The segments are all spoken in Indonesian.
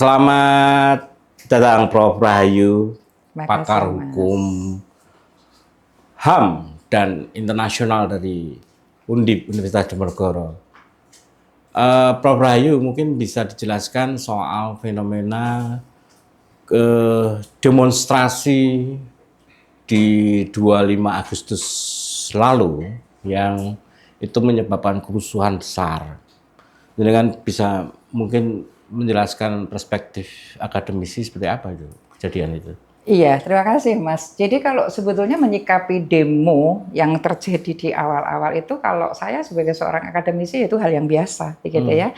Selamat datang Prof. Rahayu, pakar Makasih, Mas. hukum HAM dan internasional dari Undip Universitas Diponegoro. Prof. Rahayu mungkin bisa dijelaskan soal fenomena demonstrasi di 25 Agustus lalu yang itu menyebabkan kerusuhan besar. Dengan bisa mungkin menjelaskan perspektif akademisi seperti apa itu kejadian itu. Iya, terima kasih Mas. Jadi kalau sebetulnya menyikapi demo yang terjadi di awal-awal itu, kalau saya sebagai seorang akademisi itu hal yang biasa, begitu ya.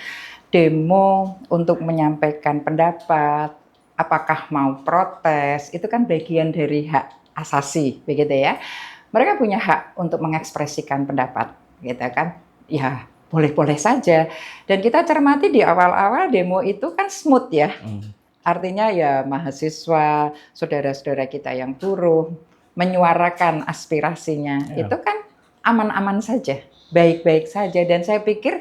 Demo untuk menyampaikan pendapat, apakah mau protes, itu kan bagian dari hak asasi, begitu ya. Mereka punya hak untuk mengekspresikan pendapat, gitu kan. Ya, boleh-boleh saja. Dan kita cermati di awal-awal demo itu kan smooth ya. Artinya ya mahasiswa, saudara-saudara kita yang buruh, menyuarakan aspirasinya, itu kan aman-aman saja, baik-baik saja. Dan saya pikir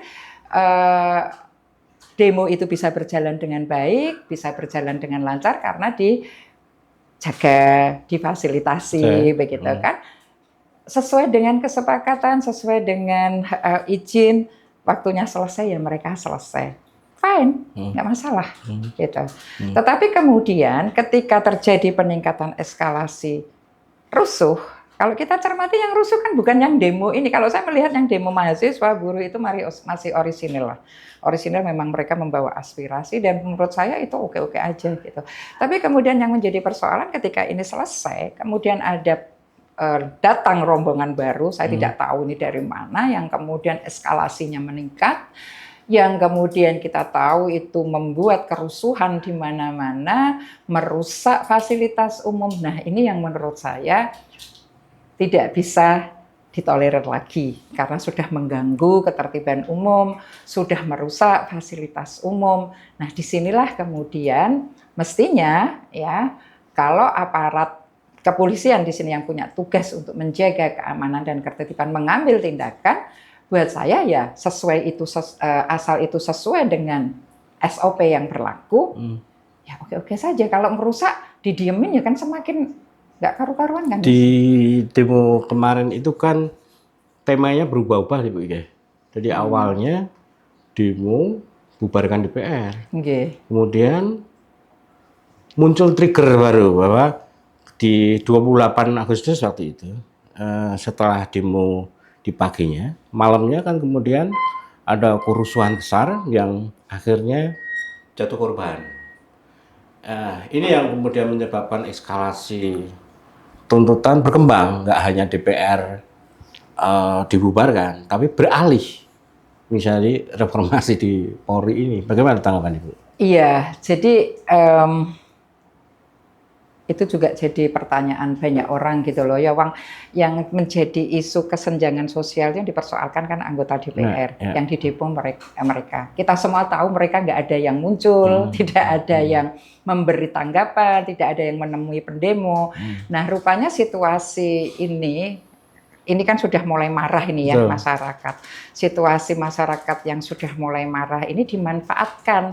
demo itu bisa berjalan dengan baik, bisa berjalan dengan lancar karena dijaga, difasilitasi, begitu kan. Sesuai dengan kesepakatan, sesuai dengan izin, waktunya selesai ya mereka selesai. Fine, nggak masalah, gitu. Tetapi kemudian ketika terjadi peningkatan eskalasi rusuh, kalau kita cermati yang rusuh kan bukan yang demo ini. Kalau saya melihat yang demo mahasiswa, buruh itu masih orisinil lah. Orisinil memang mereka membawa aspirasi dan menurut saya itu oke-oke aja gitu. Tapi kemudian yang menjadi persoalan ketika ini selesai, kemudian ada datang rombongan baru, saya tidak tahu ini dari mana, yang kemudian eskalasinya meningkat, yang kemudian kita tahu itu membuat kerusuhan di mana-mana, merusak fasilitas umum. Nah, ini yang menurut saya tidak bisa ditolerir lagi karena sudah mengganggu ketertiban umum, sudah merusak fasilitas umum. Nah, disinilah kemudian mestinya ya kalau aparat kepolisian di sini yang punya tugas untuk menjaga keamanan dan ketertiban mengambil tindakan, buat saya ya sesuai itu asal itu sesuai dengan SOP yang berlaku, ya oke-oke saja. Kalau merusak didiemin ya kan semakin nggak karu-karuan kan. Di demo kemarin itu kan temanya berubah-ubah nih Bu ya. Jadi awalnya demo bubarkan DPR. Kemudian muncul trigger baru bahwa di 28 Agustus waktu itu setelah demo di paginya, malamnya kan kemudian ada kerusuhan besar yang akhirnya jatuh korban. Ini yang kemudian menyebabkan eskalasi tuntutan berkembang, nggak hanya DPR dibubarkan, tapi beralih misalnya reformasi di Polri ini. Bagaimana tanggapan Ibu? Iya, jadi itu juga jadi pertanyaan banyak orang gitu loh ya, Wang, yang menjadi isu kesenjangan sosial yang dipersoalkan kan anggota DPR yang didepo mereka. Kita semua tahu mereka nggak ada yang muncul, tidak ada yang memberi tanggapan, tidak ada yang menemui pendemo. Nah, rupanya situasi ini kan sudah mulai marah ini ya masyarakat. Situasi masyarakat yang sudah mulai marah ini dimanfaatkan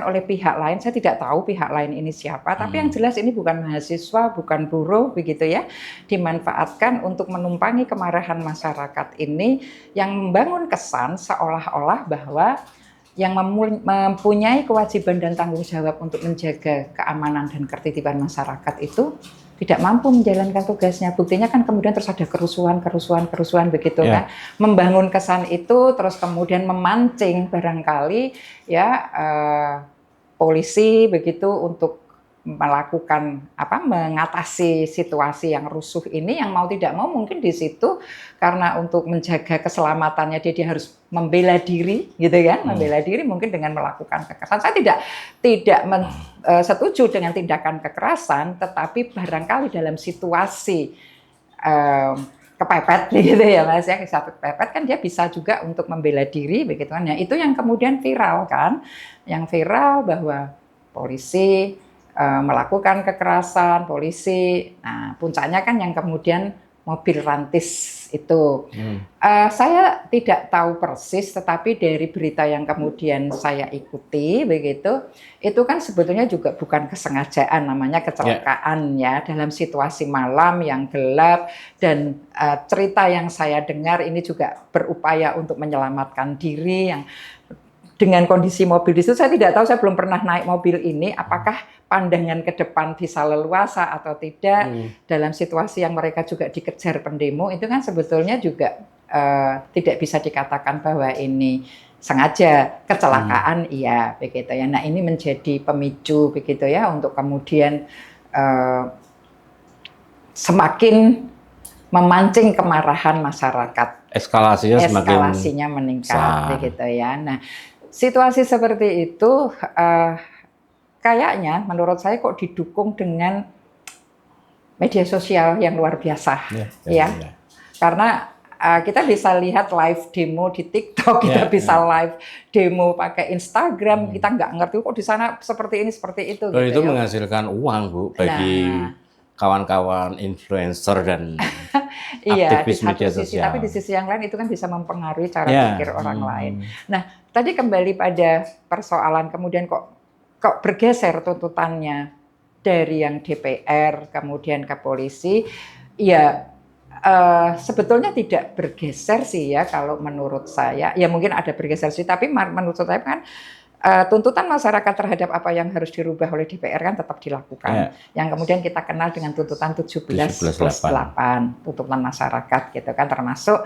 oleh pihak lain. Saya tidak tahu pihak lain ini siapa, tapi yang jelas ini bukan mahasiswa, bukan buruh, begitu ya. Dimanfaatkan untuk menumpangi kemarahan masyarakat ini yang membangun kesan seolah-olah bahwa yang mempunyai kewajiban dan tanggung jawab untuk menjaga keamanan dan ketertiban masyarakat itu tidak mampu menjalankan tugasnya. Buktinya kan kemudian terus ada kerusuhan begitu kan. Membangun kesan itu terus kemudian memancing barangkali ya polisi begitu untuk melakukan mengatasi situasi yang rusuh ini, yang mau tidak mau mungkin di situ karena untuk menjaga keselamatannya dia harus membela diri gitu kan, membela diri mungkin dengan melakukan kekerasan. Saya tidak setuju dengan tindakan kekerasan, tetapi barangkali dalam situasi kepepet gitu ya Mas ya, satu kepepet kan dia bisa juga untuk membela diri begitu kan. Ya, itu yang kemudian viral kan. Yang viral bahwa polisi melakukan kekerasan, polisi. Nah, puncaknya kan yang kemudian mobil rantis itu. Saya tidak tahu persis, tetapi dari berita yang kemudian saya ikuti begitu, itu kan sebetulnya juga bukan kesengajaan, namanya kecelakaan ya dalam situasi malam yang gelap, dan cerita yang saya dengar ini juga berupaya untuk menyelamatkan diri yang dengan kondisi mobil di situ. Saya tidak tahu, saya belum pernah naik mobil ini, apakah pandangan ke depan bisa leluasa atau tidak dalam situasi yang mereka juga dikejar pendemo. Itu kan sebetulnya juga tidak bisa dikatakan bahwa ini sengaja, kecelakaan iya begitu ya. Nah, ini menjadi pemicu begitu ya untuk kemudian semakin memancing kemarahan masyarakat. Eskalasinya meningkat begitu ya. Nah, situasi seperti itu kayaknya menurut saya kok didukung dengan media sosial yang luar biasa, ya. Karena kita bisa lihat live demo di TikTok, kita bisa live demo pakai Instagram, kita nggak ngerti kok di sana seperti ini seperti itu. Gitu itu ya. Menghasilkan uang, Bu, bagi kawan-kawan influencer dan aktivis media sosial. Tapi di sisi yang lain itu kan bisa mempengaruhi cara pikir orang lain. Nah, tadi kembali pada persoalan kemudian kok bergeser tuntutannya dari yang DPR kemudian ke polisi, ya sebetulnya tidak bergeser sih ya kalau menurut saya. Ya mungkin ada bergeser sih, tapi menurut saya kan tuntutan masyarakat terhadap apa yang harus dirubah oleh DPR kan tetap dilakukan. Yang kemudian kita kenal dengan tuntutan 17+8, tuntutan masyarakat gitu kan, termasuk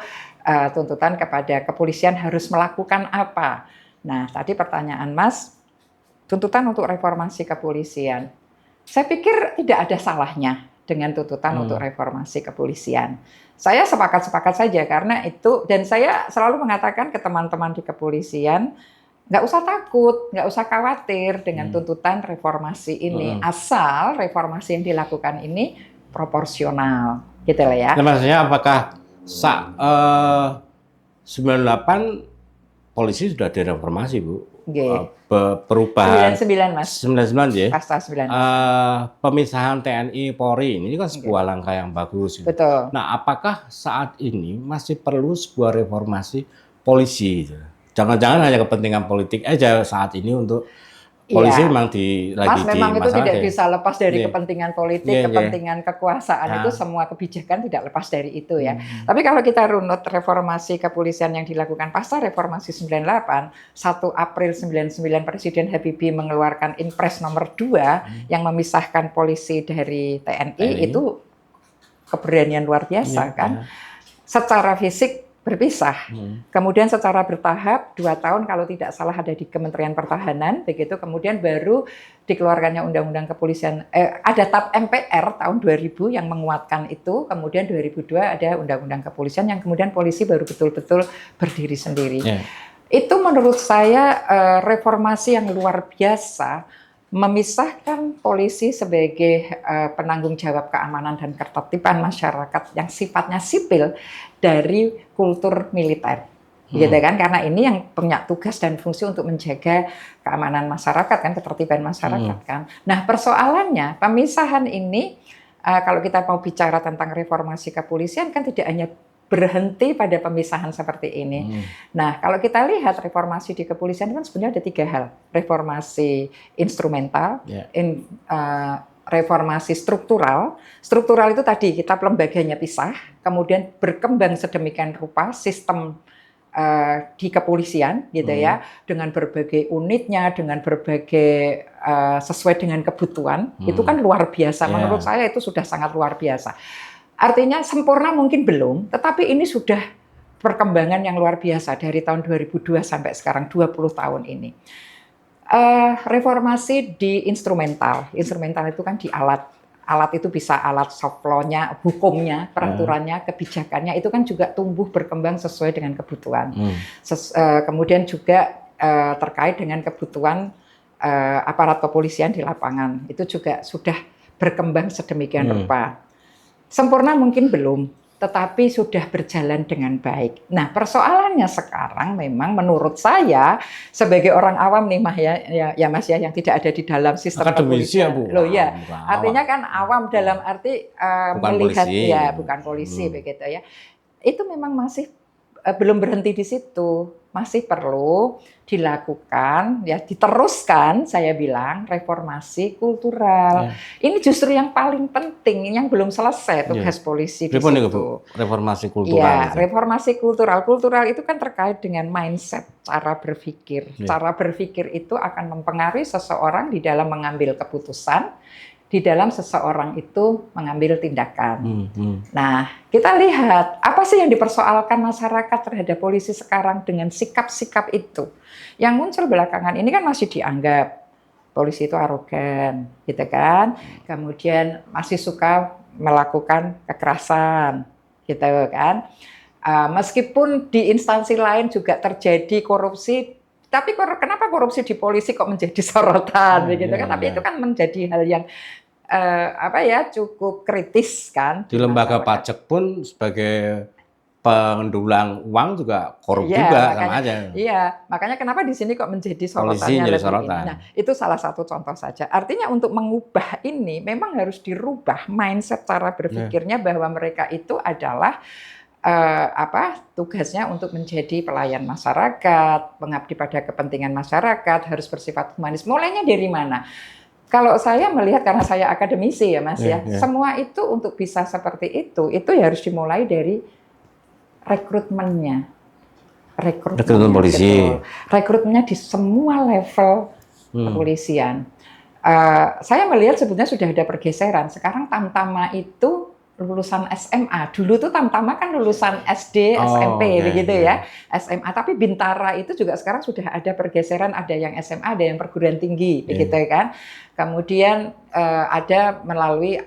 tuntutan kepada kepolisian harus melakukan apa. Nah, tadi pertanyaan Mas, tuntutan untuk reformasi kepolisian. Saya pikir tidak ada salahnya dengan tuntutan untuk reformasi kepolisian. Saya sepakat-sepakat saja karena itu, dan saya selalu mengatakan ke teman-teman di kepolisian, nggak usah takut, nggak usah khawatir dengan tuntutan reformasi ini, asal reformasi yang dilakukan ini proporsional, gitu lah ya. Nah, maksudnya apakah 98 polisi sudah direformasi, Bu? Perubahan 99, Mas. 99 ya. Pasal 99. Pemisahan TNI Polri ini kan sebuah langkah yang bagus. Gitu. Betul. Nah, apakah saat ini masih perlu sebuah reformasi polisi? Jangan-jangan hanya kepentingan politik aja saat ini untuk polisi memang memang itu tidak bisa lepas dari kepentingan politik, kepentingan kekuasaan, itu semua kebijakan tidak lepas dari itu ya. Tapi kalau kita runut reformasi kepolisian yang dilakukan pasca reformasi 98, 1 April 99 Presiden Habibie mengeluarkan Inpres nomor 2 yang memisahkan polisi dari TNI, itu keberanian luar biasa kan. Secara fisik berpisah. Kemudian secara bertahap 2 tahun kalau tidak salah ada di Kementerian Pertahanan begitu, kemudian baru dikeluarkannya Undang-Undang Kepolisian, ada TAP MPR tahun 2000 yang menguatkan itu, kemudian 2002 ada Undang-Undang Kepolisian yang kemudian polisi baru betul-betul berdiri sendiri. Itu menurut saya reformasi yang luar biasa, memisahkan polisi sebagai penanggung jawab keamanan dan ketertiban masyarakat yang sifatnya sipil dari kultur militer, gitu kan? Karena ini yang punya tugas dan fungsi untuk menjaga keamanan masyarakat kan, ketertiban masyarakat kan. Nah, persoalannya pemisahan ini kalau kita mau bicara tentang reformasi kepolisian kan tidak hanya berhenti pada pemisahan seperti ini. Nah, kalau kita lihat reformasi di kepolisian kan sebenarnya ada 3 hal. Reformasi instrumental, reformasi struktural. Struktural itu tadi kita lembaganya pisah, kemudian berkembang sedemikian rupa sistem di kepolisian gitu ya, dengan berbagai unitnya, dengan berbagai sesuai dengan kebutuhan. Itu kan luar biasa. Menurut saya itu sudah sangat luar biasa. Artinya sempurna mungkin belum, tetapi ini sudah perkembangan yang luar biasa dari tahun 2002 sampai sekarang 20 tahun ini. Reformasi di instrumental itu kan di alat itu bisa alat soft law-nya, hukumnya, peraturannya, kebijakannya itu kan juga tumbuh berkembang sesuai dengan kebutuhan. Kemudian juga terkait dengan kebutuhan aparat kepolisian di lapangan itu juga sudah berkembang sedemikian rupa. Sempurna mungkin belum, tetapi sudah berjalan dengan baik. Nah, persoalannya sekarang memang menurut saya sebagai orang awam nih ya Mas ya, yang tidak ada di dalam sistem kepolisian. Loh ya, artinya kan awam dalam arti melihat polisi. Bukan polisi begitu ya. itu memang masih belum berhenti di situ, masih perlu dilakukan, ya diteruskan. Saya bilang reformasi kultural. Ini justru yang paling penting, yang belum selesai tugas polisi di situ. Reformasi kultural. Ya, reformasi kultural. Kultural itu kan terkait dengan mindset, cara berpikir. Cara berpikir itu akan mempengaruhi seseorang di dalam mengambil keputusan, di dalam seseorang itu mengambil tindakan. Nah, kita lihat apa sih yang dipersoalkan masyarakat terhadap polisi sekarang dengan sikap-sikap itu. Yang muncul belakangan ini kan masih dianggap polisi itu arogan, gitu kan. Kemudian masih suka melakukan kekerasan, gitu kan. Meskipun di instansi lain juga terjadi korupsi, tapi kenapa korupsi di polisi kok menjadi sorotan, begitu kan? Tapi itu kan menjadi hal yang cukup kritis kan. Di lembaga pajak pun sebagai pendulang uang juga korup juga, sama aja. Iya, makanya kenapa di sini kok menjadi sorotannya lebih ini. Nah, itu salah satu contoh saja. Artinya untuk mengubah ini memang harus dirubah mindset cara berpikirnya bahwa mereka itu adalah tugasnya untuk menjadi pelayan masyarakat, mengabdi pada kepentingan masyarakat, harus bersifat humanis. Mulainya dari mana? Kalau saya melihat, karena saya akademisi ya Mas semua itu untuk bisa seperti itu ya harus dimulai dari rekrutmennya. Rekrutmen polisi. Rekrutmennya di semua level kepolisian. Saya melihat sebetulnya sudah ada pergeseran. Sekarang Tamtama itu lulusan SMA. Dulu tuh Tamtama kan lulusan SD, SMP begitu ya. SMA, tapi Bintara itu juga sekarang sudah ada pergeseran, ada yang SMA, ada yang perguruan tinggi begitu kan. Kemudian ada melalui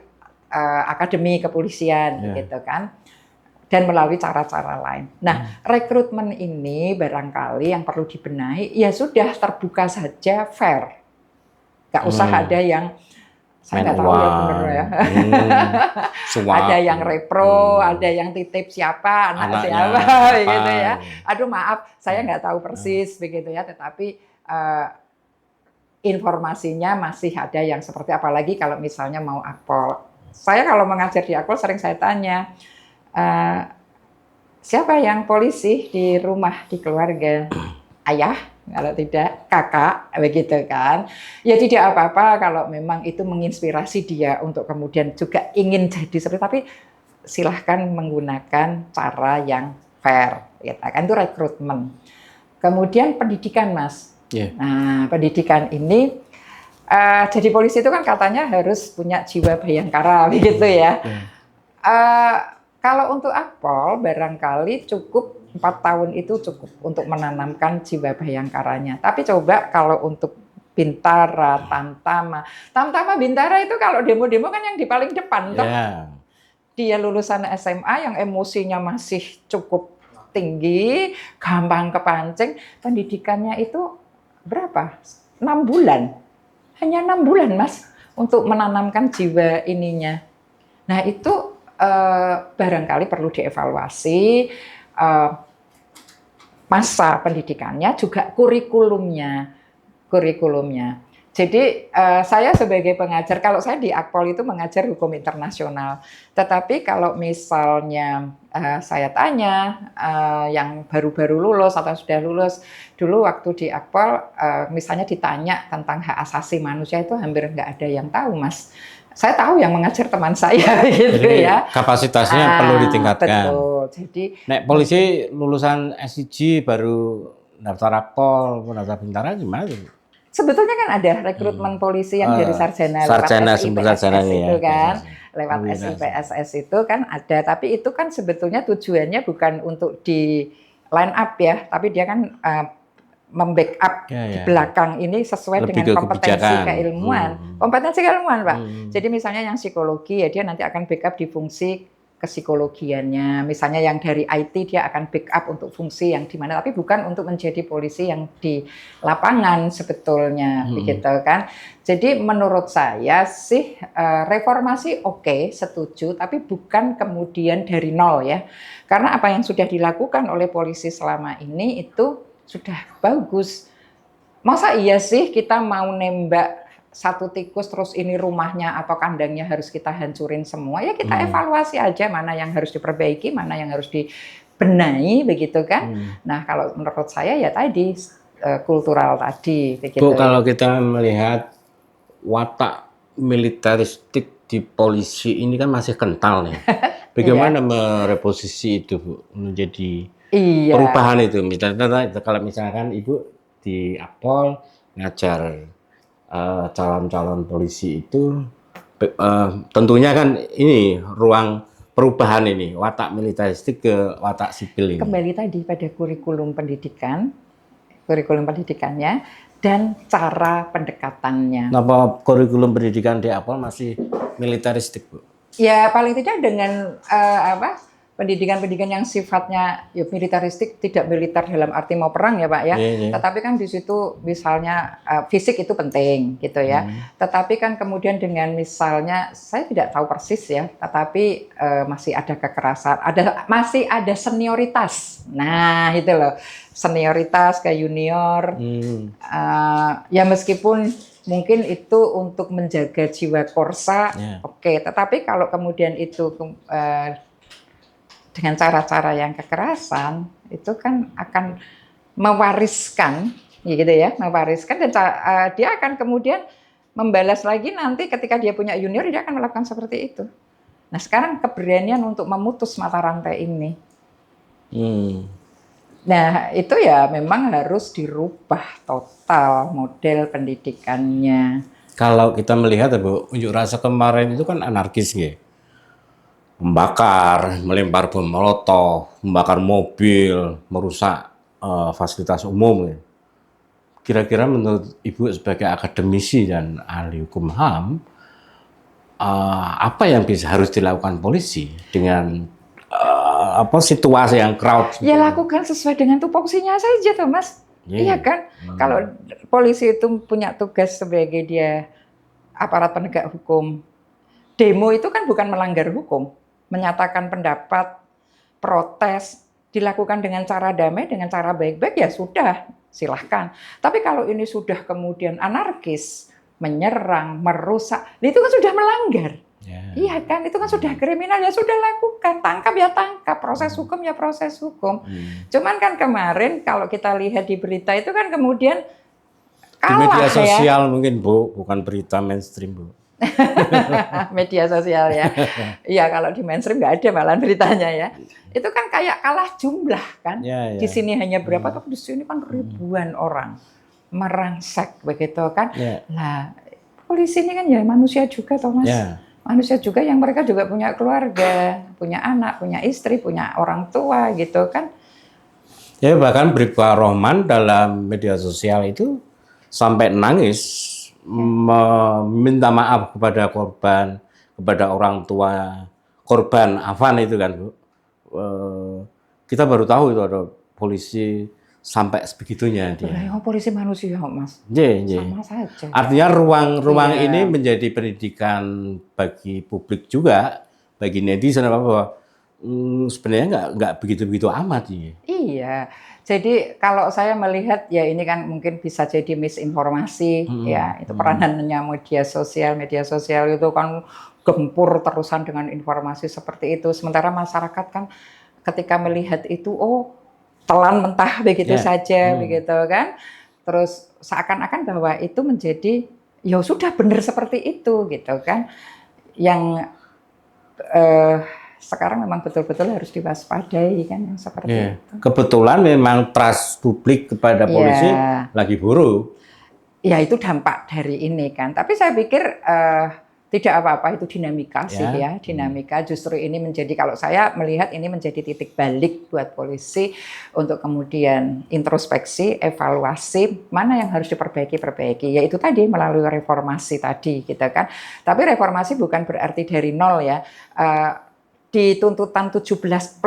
akademi kepolisian gitu kan. Dan melalui cara-cara lain. Nah, rekrutmen ini barangkali yang perlu dibenahi, ya sudah terbuka saja, fair. Nggak usah ada yang saya nggak tahu ya bener ya. Ada yang repro, ada yang titip siapa, anak siapa, gitu ya. Aduh maaf, saya nggak tahu persis begitu ya. Tetapi informasinya masih ada yang seperti, apalagi kalau misalnya mau akpol. Saya kalau mengajar di akpol sering saya tanya, siapa yang polisi di rumah, di keluarga? Ayah? Kalau tidak, kakak, begitu kan. Ya tidak apa-apa kalau memang itu menginspirasi dia untuk kemudian juga ingin jadi seperti, tapi silahkan menggunakan cara yang fair. Ya, kan itu rekrutmen. Kemudian pendidikan, Mas. Nah, pendidikan ini, jadi polisi itu kan katanya harus punya jiwa bayangkara, begitu ya. Kalau untuk akpol, barangkali cukup 4 tahun itu cukup untuk menanamkan jiwa bayangkaranya. Tapi coba kalau untuk Bintara, Tamtama Bintara itu kalau demo-demo kan yang di paling depan. Dia lulusan SMA yang emosinya masih cukup tinggi, gampang kepancing. Pendidikannya itu berapa? 6 bulan. Hanya 6 bulan, Mas, untuk menanamkan jiwa ininya. Nah, itu barangkali perlu dievaluasi. Masa pendidikannya juga kurikulumnya. Jadi saya sebagai pengajar, kalau saya di Akpol itu mengajar hukum internasional. Tetapi kalau misalnya saya tanya yang baru-baru lulus atau sudah lulus, dulu waktu di Akpol misalnya ditanya tentang hak asasi manusia itu hampir nggak ada yang tahu, Mas. Saya tahu yang mengajar teman saya gitu. Jadi, ya. Kapasitasnya perlu ditingkatkan. Betul. Jadi polisi lulusan SIG baru daftar Akpol, daftar Bintara gimana? Sebetulnya kan ada rekrutmen polisi yang dari sarjana itu kan, lewat SIPSS itu kan ada. Tapi itu kan sebetulnya tujuannya bukan untuk di line up ya, tapi dia kan membackup di belakang ini sesuai lebih dengan kompetensi keilmuan. Kompetensi keilmuan, Pak. Jadi misalnya yang psikologi ya dia nanti akan backup di fungsi kesikologiannya. Misalnya yang dari IT dia akan backup untuk fungsi yang di mana, tapi bukan untuk menjadi polisi yang di lapangan sebetulnya, begitu kan. Jadi menurut saya sih reformasi oke, setuju, tapi bukan kemudian dari nol ya. Karena apa yang sudah dilakukan oleh polisi selama ini itu sudah bagus. Masa iya sih kita mau nembak satu tikus terus ini rumahnya atau kandangnya harus kita hancurin semua, ya kita evaluasi aja mana yang harus diperbaiki, mana yang harus dibenahi begitu kan. Nah, kalau menurut saya ya tadi kultural tadi begitu. Bu, kalau kita melihat watak militeristik di polisi ini kan masih kental nih. Bagaimana mereposisi itu, Bu, menjadi perubahan itu? Misalnya kalau misalkan Ibu di Akpol ngajar calon-calon polisi itu, tentunya kan ini ruang perubahan ini, watak militeristik ke watak sipil ini. Kembali tadi pada kurikulum pendidikannya dan cara pendekatannya. Kenapa kurikulum pendidikan di Akpol masih militeristik, Bu? Ya paling tidak dengan pendidikan yang sifatnya ya militeristik, tidak militer dalam arti mau perang ya Pak ya. Tetapi kan di situ misalnya fisik itu penting gitu ya. Tetapi kan kemudian dengan misalnya saya tidak tahu persis ya, tetapi masih ada kekerasan, masih ada senioritas. Nah itu loh, senioritas ke junior. Ya meskipun mungkin itu untuk menjaga jiwa korsa, oke. Tetapi kalau kemudian itu dengan cara-cara yang kekerasan, itu kan akan mewariskan, gitu ya, mewariskan dan dia akan kemudian membalas lagi nanti ketika dia punya junior, dia akan melakukan seperti itu. Nah sekarang keberanian untuk memutus mata rantai ini. Nah itu ya memang harus dirubah total model pendidikannya. Kalau kita melihat ya Bu, unjuk rasa kemarin itu kan anarkis ya. Membakar, melempar bom molotov, membakar mobil, merusak fasilitas umum. Ya. Kira-kira menurut Ibu sebagai akademisi dan ahli hukum HAM, apa yang harus dilakukan polisi dengan situasi yang crowd? Ya lakukan sesuai dengan tupoksinya saja, toh Mas. Iya kan? Kalau polisi itu punya tugas sebagai dia aparat penegak hukum, demo itu kan bukan melanggar hukum. Menyatakan pendapat, protes, dilakukan dengan cara damai, dengan cara baik-baik, ya sudah, silahkan. Tapi kalau ini sudah kemudian anarkis, menyerang, merusak, itu kan sudah melanggar. Iya kan, itu kan sudah kriminal, ya sudah lakukan. Tangkap ya tangkap, proses hukum ya proses hukum. Cuman kan kemarin kalau kita lihat di berita itu kan kemudian kalah, di media sosial ya. Mungkin Bu, bukan berita mainstream Bu. Media sosial ya. Iya kalau di mainstream nggak ada malah beritanya ya. Itu kan kayak kalah jumlah kan. Di sini hanya berapa, tapi di sini kan ribuan orang merangsek begitu kan. Nah polisi ini kan ya manusia juga toh Mas. Manusia juga yang mereka juga punya keluarga, punya anak, punya istri, punya orang tua gitu kan. Ya bahkan Bribka Rohman dalam media sosial itu sampai nangis. Meminta maaf kepada korban, kepada orang tua korban Afan itu kan Bu. Kita baru tahu itu ada polisi sampai sebegitunya dia. Polisi manusia Mas. Sama saja. Artinya ruang ini menjadi pendidikan bagi publik juga, bagi netizen bahwa sebenarnya nggak begitu amat ya. Iya. Jadi kalau saya melihat ya ini kan mungkin bisa jadi misinformasi ya, itu peranannya media sosial itu kan gempur terusan dengan informasi seperti itu. Sementara masyarakat kan ketika melihat itu telan mentah begitu saja begitu kan. Terus seakan-akan bahwa itu menjadi ya sudah benar seperti itu gitu kan. Yang sekarang memang betul-betul harus diwaspadai kan yang seperti itu. Kebetulan memang trust publik kepada polisi lagi buruk. Ya itu dampak dari ini kan. Tapi saya pikir tidak apa-apa, itu dinamika sih ya. Dinamika justru ini menjadi, kalau saya melihat ini menjadi titik balik buat polisi untuk kemudian introspeksi, evaluasi mana yang harus diperbaiki. Yaitu tadi melalui reformasi tadi gitu kan. Tapi reformasi bukan berarti dari nol ya. Di tuntutan 17+8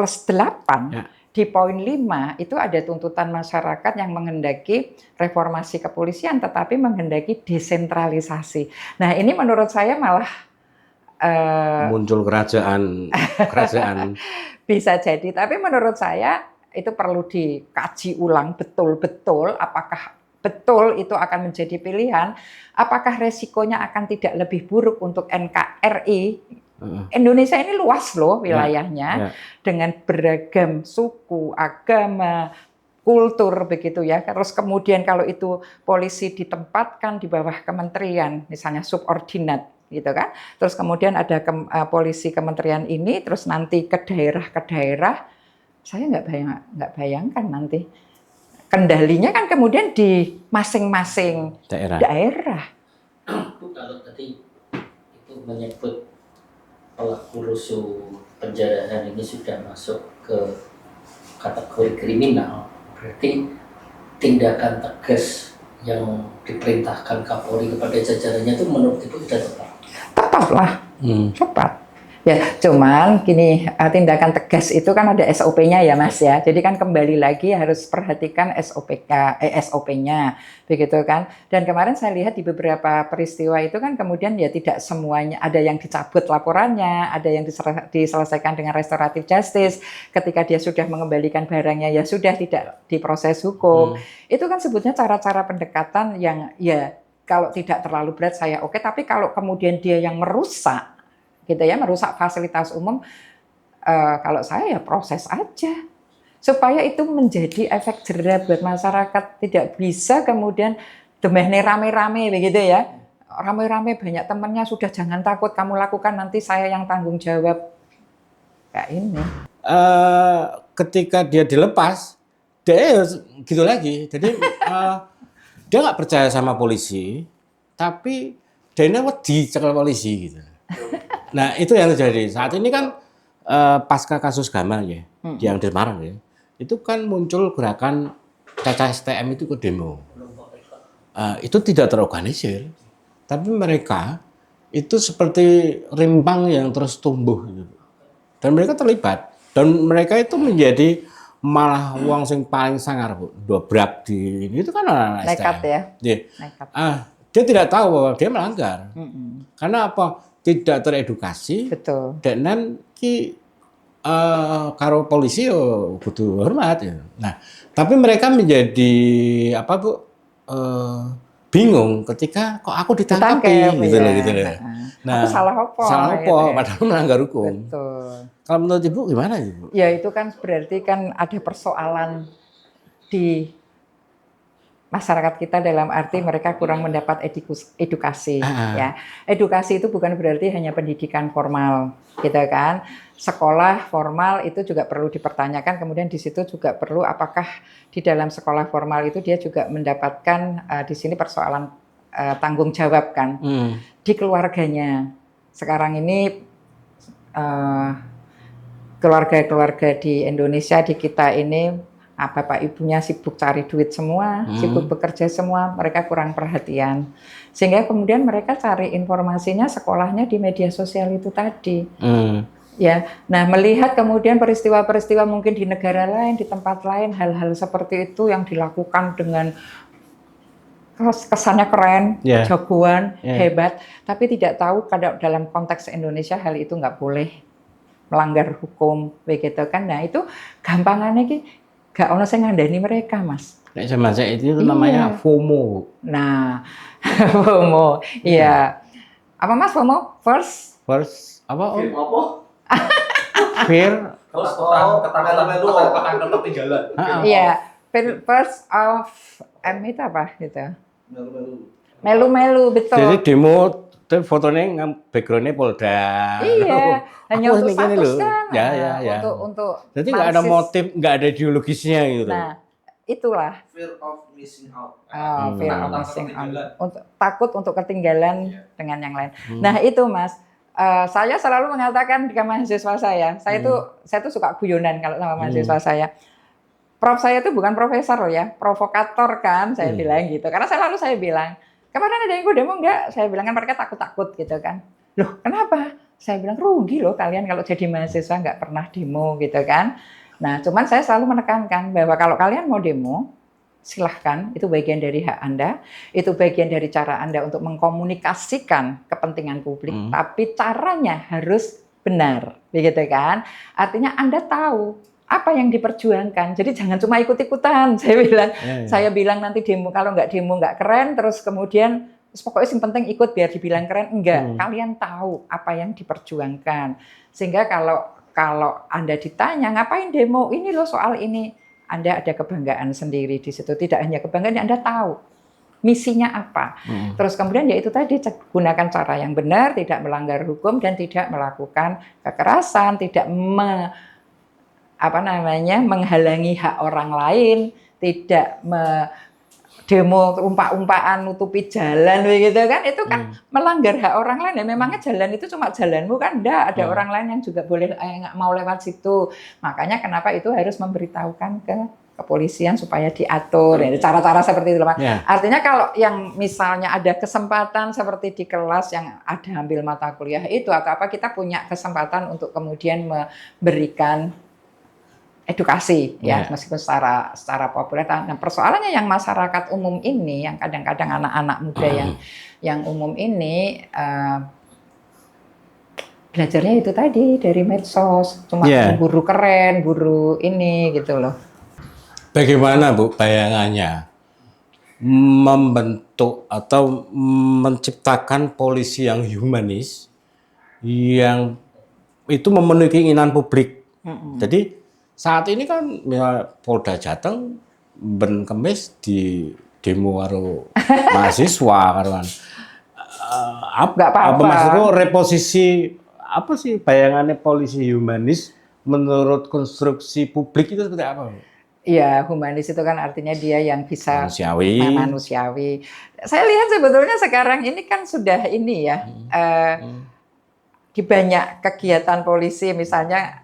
di poin 5 itu ada tuntutan masyarakat yang menghendaki reformasi kepolisian tetapi menghendaki desentralisasi. Nah, ini menurut saya malah muncul kerajaan bisa jadi, tapi menurut saya itu perlu dikaji ulang betul-betul apakah betul itu akan menjadi pilihan, apakah resikonya akan tidak lebih buruk untuk NKRI? Indonesia ini luas loh wilayahnya, dengan beragam suku, agama, kultur begitu ya. Terus kemudian kalau itu polisi ditempatkan di bawah kementerian, misalnya subordinat gitu kan. Terus kemudian ada polisi kementerian ini, terus nanti ke daerah, saya nggak bayangkan nanti kendalinya kan kemudian di masing-masing daerah. Kalau tadi itu menyebut pelaku rusuh penjarahan ini sudah masuk ke kategori kriminal, berarti tindakan tegas yang diperintahkan Kapolri kepada jajarannya itu menurut Ibu sudah tepat? Tepat lah, cepat. Ya, cuman gini, tindakan tegas itu kan ada SOP-nya ya Mas ya. Jadi kan kembali lagi harus perhatikan SOP-nya, begitu kan. Dan kemarin saya lihat di beberapa peristiwa itu kan kemudian ya tidak semuanya, ada yang dicabut laporannya, ada yang diselesaikan dengan restoratif justice. Ketika dia sudah mengembalikan barangnya ya sudah tidak diproses hukum. Itu kan sebutnya cara-cara pendekatan yang ya kalau tidak terlalu berat saya oke, tapi kalau kemudian dia yang merusak gitu ya, merusak fasilitas umum, kalau saya ya proses aja supaya itu menjadi efek jera buat masyarakat. Tidak bisa kemudian demehne rame-rame begitu ya, rame-rame banyak temannya, sudah jangan takut kamu lakukan nanti saya yang tanggung jawab. Kayak ini ketika dia dilepas dia gitu lagi, jadi dia nggak percaya sama polisi, tapi dia wedi cekel polisi gitu. Nah itu yang terjadi saat ini kan pasca kasus Gamal ya, yang di Semarang ya, itu kan muncul gerakan CCSTM itu ke demo. Itu tidak terorganisir, tapi mereka itu seperti rimpang yang terus tumbuh gitu. Dan mereka terlibat, dan mereka itu menjadi malah uang sing paling sangar Bu, dobrak di itu kan anak-anak nekat STM. ya. Nekat. Dia tidak tahu bahwa dia melanggar. Karena apa? Tidak teredukasi. Betul. Dan ki karo polisi yo kudu hormat ya. Nah, tapi mereka menjadi apa Bu? Bingung ketika kok aku ditangkapi gitu loh gitu loh. Nah, aku salah apa? Salah apa? Gitu ya. Padahal melanggar hukum. Betul. Kalau menurut Ibu gimana Ibu? Ya itu kan berarti kan ada persoalan di masyarakat kita dalam arti mereka kurang mendapat edukasi ya. Edukasi itu bukan berarti hanya pendidikan formal gitu kan. Sekolah formal itu juga perlu dipertanyakan, kemudian di situ juga perlu apakah di dalam sekolah formal itu dia juga mendapatkan di sini persoalan tanggung jawab kan di keluarganya. Sekarang ini keluarga-keluarga di Indonesia, di kita ini bapak ibunya sibuk cari duit semua, sibuk bekerja semua, mereka kurang perhatian. Sehingga kemudian mereka cari informasinya sekolahnya di media sosial itu tadi. Ya, nah melihat kemudian peristiwa-peristiwa mungkin di negara lain, di tempat lain, hal-hal seperti itu yang dilakukan dengan kesannya keren, jagoan, hebat, tapi tidak tahu kadang dalam konteks Indonesia hal itu nggak boleh melanggar hukum, begitu kan? Nah itu gampangannya ki gak ono sing ngandani mereka, Mas. Nek zaman saya itu namanya FOMO. Nah, FOMO, iya. Apa Mas FOMO? First apa? Fear ketakutan ketinggalan. Iya, first of itu apa gitu? Melu, betul. Jadi demo fotonya backgroundnya Polda. Iya, hanya untuk status kan. Ya. Untuk jadi nggak ada motif, nggak ada ideologisnya gitu. Nah, itulah. Fear of missing out. Fear of missing out. Takut untuk ketinggalan dengan yang lain. Nah itu Mas, saya selalu mengatakan ke mahasiswa saya tuh suka guyonan kalau sama mahasiswa saya. Prof saya itu bukan profesor loh ya, provokator kan, saya bilang gitu. Karena selalu saya bilang, kemarin ada yang gue demo enggak? Saya bilang kan mereka takut-takut gitu kan. Loh kenapa? Saya bilang rugi loh kalian kalau jadi mahasiswa nggak pernah demo gitu kan. Nah cuman saya selalu menekankan bahwa kalau kalian mau demo, silahkan, itu bagian dari hak Anda, itu bagian dari cara Anda untuk mengkomunikasikan kepentingan publik, tapi caranya harus benar, begitu kan? Artinya Anda tahu apa yang diperjuangkan. Jadi jangan cuma ikut-ikutan. Saya bilang nanti demo, kalau nggak demo nggak keren, terus kemudian pokoknya yang penting ikut biar dibilang keren. Enggak, kalian tahu apa yang diperjuangkan. Sehingga kalau Anda ditanya ngapain demo, ini loh soal ini, Anda ada kebanggaan sendiri di situ. Tidak hanya kebanggaan, Anda tahu misinya apa. Terus kemudian ya itu tadi, gunakan cara yang benar, tidak melanggar hukum dan tidak melakukan kekerasan, tidak menghalangi hak orang lain, tidak demo umpak-umpaan nutupi jalan begitu kan, itu kan melanggar hak orang lain. Ya memangnya jalan itu cuma jalanmu kan, enggak, ada orang lain yang juga boleh nggak mau lewat situ. Makanya kenapa itu harus memberitahukan ke kepolisian supaya diatur. Ya, cara-cara seperti itu. Artinya kalau yang misalnya ada kesempatan seperti di kelas yang ada ambil mata kuliah itu atau apa, kita punya kesempatan untuk kemudian memberikan edukasi ya, meskipun secara populer. Nah, persoalannya yang masyarakat umum ini, yang kadang-kadang anak-anak muda yang umum ini belajarnya itu tadi dari medsos, cuma guru keren, guru ini gitu loh. Bagaimana Bu bayangannya membentuk atau menciptakan polisi yang humanis, yang itu memenuhi keinginan publik? Jadi saat ini kan Polda Jateng ben kemis di demo karo mahasiswa karuan. Apa maksudku reposisi apa sih bayangannya polisi humanis menurut konstruksi publik itu seperti apa? Iya, humanis itu kan artinya dia yang bisa manusiawi. Saya lihat sebetulnya sekarang ini kan sudah ini ya, di banyak kegiatan polisi misalnya.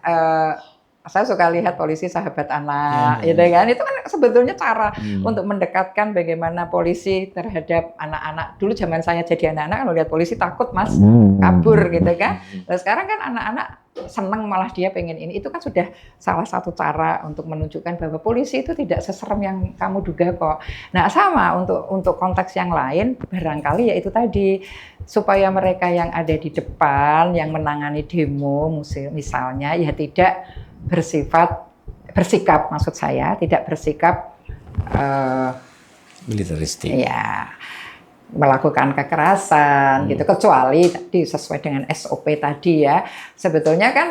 Saya suka lihat polisi sahabat anak, gitu kan. Itu kan sebetulnya cara untuk mendekatkan bagaimana polisi terhadap anak-anak. Dulu zaman saya jadi anak-anak, kalau lihat polisi takut mas, kabur gitu kan. Nah, sekarang kan anak-anak seneng, malah dia pengen ini. Itu kan sudah salah satu cara untuk menunjukkan bahwa polisi itu tidak seserem yang kamu duga kok. Nah sama untuk konteks yang lain, barangkali ya itu tadi, supaya mereka yang ada di depan, yang menangani demo misalnya, ya tidak bersikap, maksud saya tidak bersikap militeristik, ya, melakukan kekerasan gitu, kecuali tadi sesuai dengan SOP tadi ya. Sebetulnya kan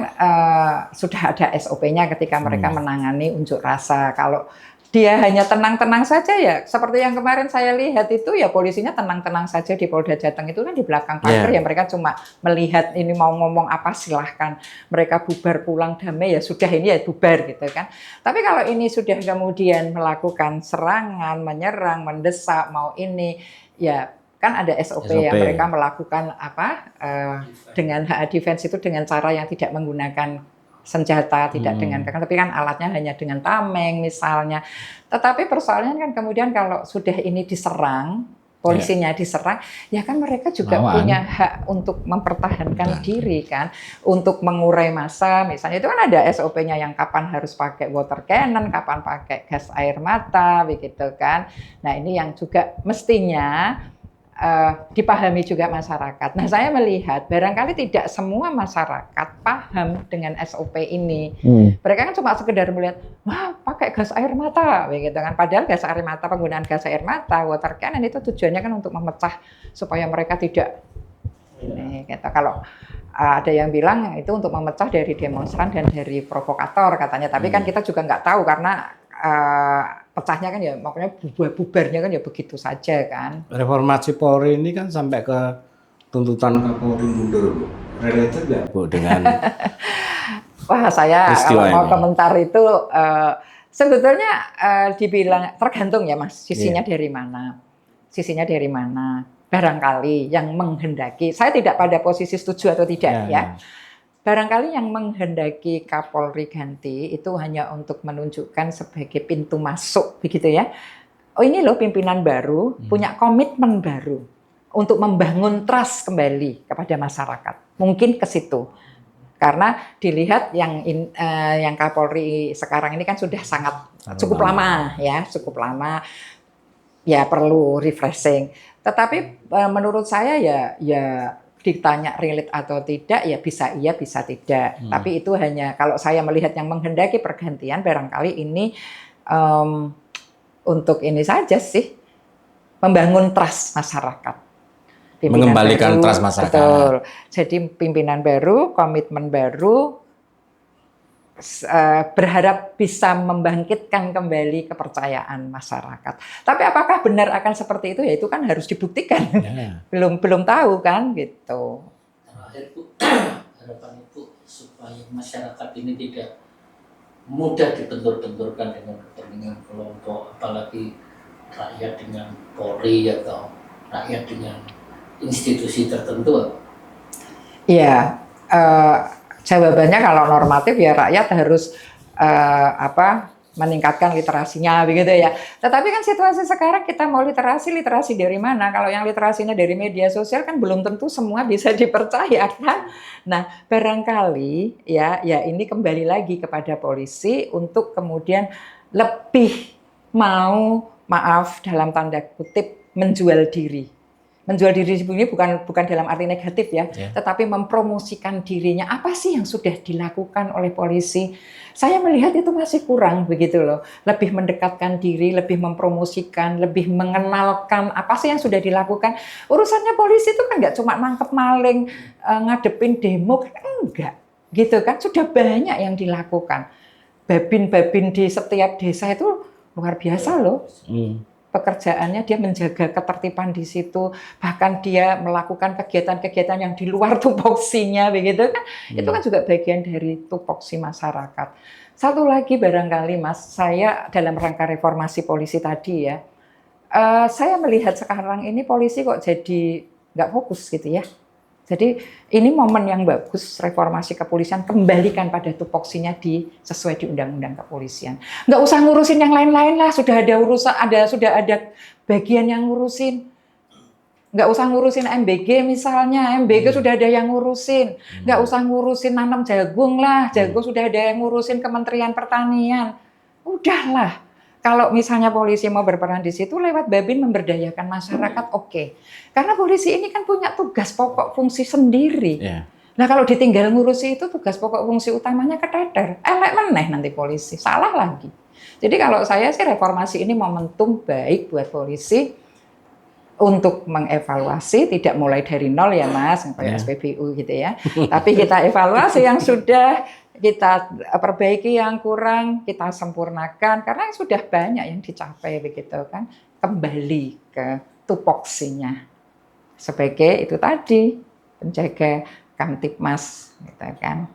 sudah ada SOP-nya ketika mereka menangani unjuk rasa. Kalau dia hanya tenang-tenang saja ya, seperti yang kemarin saya lihat itu ya, polisinya tenang-tenang saja di Polda Jateng itu kan, di belakang pagar ya, mereka cuma melihat ini mau ngomong apa silahkan, mereka bubar pulang damai ya sudah, ini ya bubar gitu kan. Tapi kalau ini sudah kemudian melakukan serangan, menyerang, mendesak, mau ini ya kan ada SOP. Ya, mereka melakukan apa dengan defense itu dengan cara yang tidak menggunakan senjata, tidak dengan kekerasan, tapi kan alatnya hanya dengan tameng misalnya. Tetapi persoalannya kan kemudian kalau sudah ini diserang, polisinya diserang, ya kan mereka juga punya hak untuk mempertahankan diri kan, untuk mengurai massa misalnya. Itu kan ada SOP-nya yang kapan harus pakai water cannon, kapan pakai gas air mata, begitu kan. Nah ini yang juga mestinya dipahami juga masyarakat. Nah, saya melihat barangkali tidak semua masyarakat paham dengan SOP ini. Mereka kan cuma sekedar melihat, wah pakai gas air mata, begitu kan. Padahal gas air mata, penggunaan gas air mata, water cannon itu tujuannya kan untuk memecah supaya mereka tidak. Ini, gitu. Kalau ada yang bilang itu untuk memecah dari demonstran dan dari provokator katanya. Tapi kan kita juga nggak tahu karena pecahnya kan ya, makanya bubarnya kan ya begitu saja kan. Reformasi Polri ini kan sampai ke tuntutan Kapolri mundur, Bu. Related nggak Bu dengan wah saya kalau mau ini komentar itu sebetulnya dibilang tergantung ya Mas, sisinya dari mana. Sisinya dari mana. Barangkali yang menghendaki, saya tidak pada posisi setuju atau tidak ya. Barangkali yang menghendaki Kapolri ganti itu hanya untuk menunjukkan sebagai pintu masuk, begitu ya. Oh ini loh pimpinan baru, punya komitmen baru untuk membangun trust kembali kepada masyarakat. Mungkin ke situ. Karena dilihat yang Kapolri sekarang ini kan sudah cukup lama ya, cukup lama. Ya perlu refreshing. Tetapi menurut saya ya ditanya relate atau tidak, ya bisa iya, bisa tidak. Tapi itu hanya kalau saya melihat yang menghendaki pergantian, barangkali ini untuk ini saja sih, membangun trust masyarakat. Mengembalikan trust masyarakat. Betul. Jadi pimpinan baru, komitmen baru, berharap bisa membangkitkan kembali kepercayaan masyarakat. Tapi apakah benar akan seperti itu? Ya itu kan harus dibuktikan. Yeah. belum tahu kan gitu. Terakhir Bu, harapan Ibu supaya masyarakat ini tidak mudah dibentur-benturkan dengan kepentingan kelompok, apalagi rakyat dengan Polri atau rakyat dengan institusi tertentu. Iya. Jawabannya kalau normatif ya rakyat harus meningkatkan literasinya begitu ya. Tetapi kan situasi sekarang kita mau literasi dari mana? Kalau yang literasinya dari media sosial kan belum tentu semua bisa dipercaya kan. Nah, barangkali ya ini kembali lagi kepada polisi untuk kemudian lebih mau, maaf dalam tanda kutip, menjual diri. Menjual diri ini bukan dalam arti negatif ya, tetapi mempromosikan dirinya. Apa sih yang sudah dilakukan oleh polisi? Saya melihat itu masih kurang begitu loh. Lebih mendekatkan diri, lebih mempromosikan, lebih mengenalkan apa sih yang sudah dilakukan. Urusannya polisi itu kan nggak cuma nangkep maling, ngadepin demo, kan enggak. Gitu kan, sudah banyak yang dilakukan. Babin-babin di setiap desa itu luar biasa loh. Pekerjaannya dia menjaga ketertiban di situ, bahkan dia melakukan kegiatan-kegiatan yang di luar tupoksinya begitu kan. Itu kan juga bagian dari tupoksi masyarakat. Satu lagi barangkali Mas, saya dalam rangka reformasi polisi tadi ya, saya melihat sekarang ini polisi kok jadi nggak fokus gitu ya. Jadi ini momen yang bagus reformasi kepolisian, kembalikan pada tupoksinya sesuai di undang-undang kepolisian. Nggak usah ngurusin yang lain-lain lah, sudah ada bagian yang ngurusin. Nggak usah ngurusin MBG misalnya, MBG sudah ada yang ngurusin. Nggak usah ngurusin nanam jagung lah, jagung sudah ada yang ngurusin Kementerian Pertanian. Udahlah. Kalau misalnya polisi mau berperan di situ lewat Babin memberdayakan masyarakat, oke. Karena polisi ini kan punya tugas pokok fungsi sendiri. Nah kalau ditinggal ngurusi itu tugas pokok fungsi utamanya keteter. Elek meneh nanti polisi, salah lagi. Jadi kalau saya sih reformasi ini momentum baik buat polisi untuk mengevaluasi, tidak mulai dari nol ya Mas, kayak SPBU gitu ya. Tapi kita evaluasi yang sudah, kita perbaiki yang kurang, kita sempurnakan karena sudah banyak yang dicapai begitu kan, kembali ke tupoksinya sebagai itu tadi penjaga Kamtibmas gitu kan.